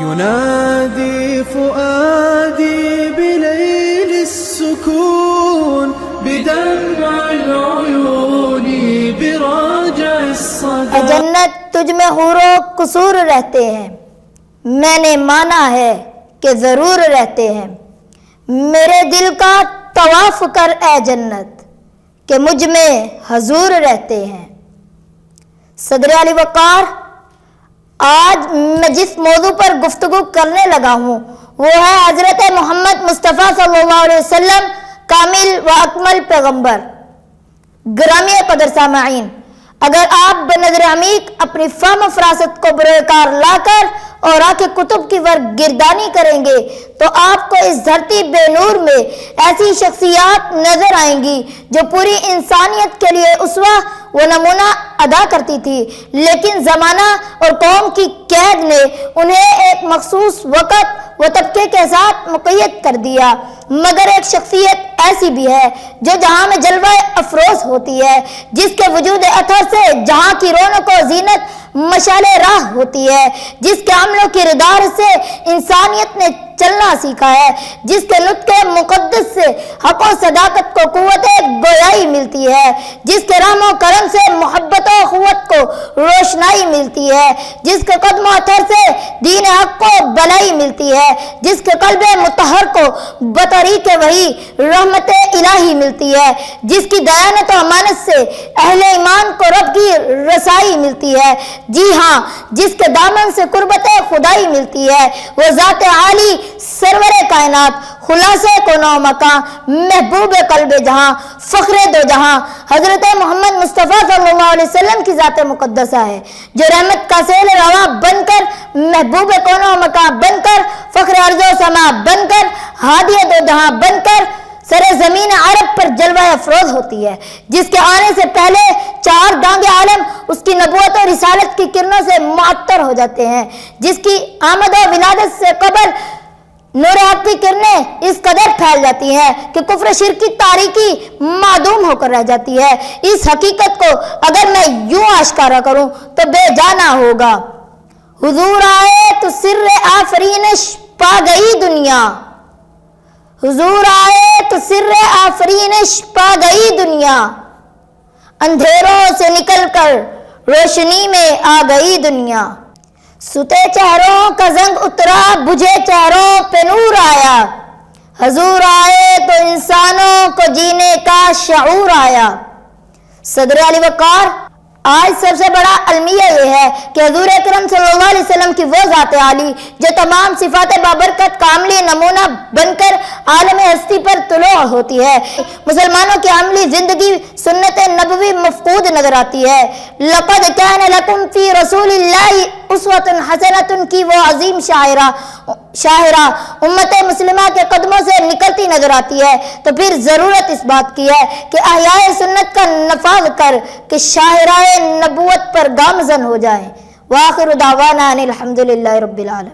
ينادي فؤادي بليل السكون بدمع العيون براجع الصدى. جنت تجھ میں حور و قصور رہتے ہیں، میں نے مانا ہے کہ ضرور رہتے ہیں. میرے دل کا طواف کر اے جنت کہ مجھ میں حضور رہتے ہیں. صدر علی وقار، آج میں جس موضوع پر گفتگو کرنے لگا ہوں وہ ہے حضرت محمد مصطفیٰ صلی اللہ علیہ وسلم، کامل و اکمل پیغمبر. گرامی قدر سامعین، اگر آپ بنظر عمیق اپنی فہم و فراست کو بروئے کار لا کر اور آنکھ کتب کی گردانی کریں گے تو آپ کو اس دھرتی بے نور میں ایسی شخصیات نظر آئیں گی جو پوری انسانیت کے لیے اسوہ و نمونہ ادا کرتی تھی، لیکن زمانہ اور قوم کی قید نے انہیں ایک مخصوص وقت و طبقے کے ساتھ مقید کر دیا. مگر ایک شخصیت ایسی بھی ہے جو جہاں میں جلوہ افروز ہوتی ہے، جس کے وجود اثر سے جہاں کی رونق و زینت مشعل راہ ہوتی ہے، جس کے عملوں کی ردار سے انسانیت نے چلنا سیکھا ہے، جس کے نطق مقدس سے حق و صداقت کو قوت گویائی ملتی ہے، جس کے رحم و کرم سے محبت و اخوت کو روشنائی ملتی ہے، جس کے قدم و اثر سے دین حق کو بلائی ملتی ہے، جس کے قلب مطہر کو بطریق وحی رحمت الہی ملتی ہے، جس کی دیانت و امانت سے اہل ایمان کو رب کی رسائی ملتی ہے. جی ہاں، جس کے دامن سے قربت خدائی ملتی ہے، وہ ذات عالی سرور کائنات، خلاصے کو نو مکان، محبوب قلب جہاں، فخر دو جہاں، حضرت محمد مصطفیٰ صلی اللہ علیہ وسلم کی ذات مقدسہ ہے، جو رحمت کا سیل رواں بن کر، محبوب کو نو مکان بن کر، فخر ارض و سما بن کر، ہادی دو جہاں بن کر سر زمین عرب پر جلوہ افروز ہوتی ہے، جس کے آنے سے پہلے چار دانگ عالم اس کی نبوت اور رسالت کی کرنوں سے معطر ہو جاتے ہیں، جس کی آمد و ولادت سے قبل نور حق کی کرنیں اس قدر پھیل جاتی ہیں کہ کفر شرک کی تاریکی معدوم ہو کر رہ جاتی ہے. اس حقیقت کو اگر میں یوں آشکارا کروں تو بے جانا ہوگا. حضور آئے تو سر آفرینش پا گئی دنیا، حضور آئے تو سر آفرینش پا گئی دنیا، اندھیروں سے نکل کر روشنی میں آ گئی دنیا. ستے چہروں کا زنگ اترا، بجھے چہروں پہ نور آیا، حضور آئے تو انسانوں کو جینے کا شعور آیا. صدر علی وقار، آج سب سے بڑا المیہ یہ ہے کہ حضور اکرم صلی اللہ علیہ وسلم کی وہ ذات عالی جو تمام صفات بابرکت کاملی نمونہ بن کر عالم ہستی پر طلوع ہوتی ہے، مسلمانوں کی عملی زندگی سنت نبوی مفقود نظر آتی ہے. لقد کان لکم فی رسول اللہ اسوۃ حسنۃ کی وہ عظیم شاہرہ امت مسلمہ کے قدموں سے نکلتی نظر آتی ہے، تو پھر ضرورت اس بات کی ہے کہ احیاء سنت کا نفاذ کر کہ شاہراہ نبوت پر گامزن ہو جائیں. وآخر دعوانا ان الحمدللہ رب العالمین.